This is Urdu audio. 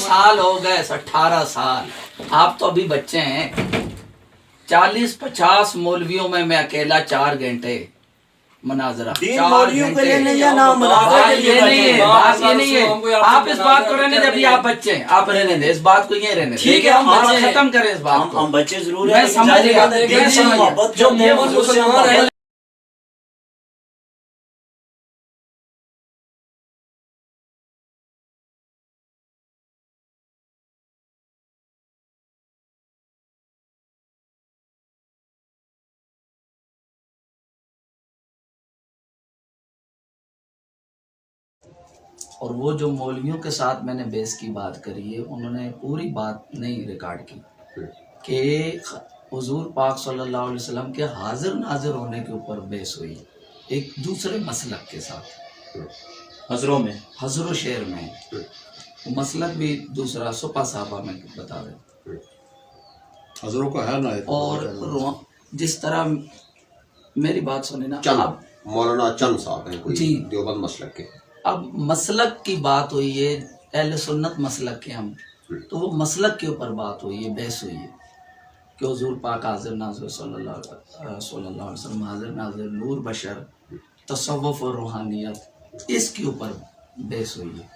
سال ہو گئے، 18 سال، آپ تو ابھی بچے ہیں۔ 40-50 مولویوں میں اکیلا 4 گھنٹے مناظرہ، 3 مولویوں کے لیے نہیں ہے، نام بات یہ نہیں ہے، بات یہ نہیں ہے۔ آپ اس بات کو رہنے دیں، ابھی آپ بچے ہیں، آپ رہنے دیں اس بات کو، یہ رہنے دیں، ٹھیک ہے، ہم آپ بچے ہیں، ختم کریں اس بات کو۔ ہم بچے ضرور میں ہیں، سمجھ گیا، دین سے محبت جو کرتے ہیں، مومن حضور سے مسلمان ہیں، محبت اور وہ جو مولویوں کے ساتھ میں نے بیس کی بات کری ہے، انہوں نے پوری بات نہیں ریکارڈ کی کہ حضور پاک صلی اللہ علیہ وسلم کے حاضر ناظر ہونے کے اوپر بیس ہوئی، ایک دوسرے مسلک کے ساتھ، حضروں میں، حضر و شعر میں، وہ مسلک بھی دوسرا سپا صحابہ میں بتا رہے، حضروں کا ہے نا۔ اور جس طرح میری بات سنیں نا، چند اب مولانا چند صاحب ہیں کوئی جی، دیوبند مسلک کے، اب مسلک کی بات ہوئی ہے، اہل سنت مسلک کے ہم، تو وہ مسلک کے اوپر بات ہوئی ہے، بحث ہوئی ہے کہ حضور پاک حاضر ناظر صلی اللہ علیہ وسلم، حاضر ناظر، نور بشر، تصوف اور روحانیت، اس کے اوپر بحث ہوئی ہے۔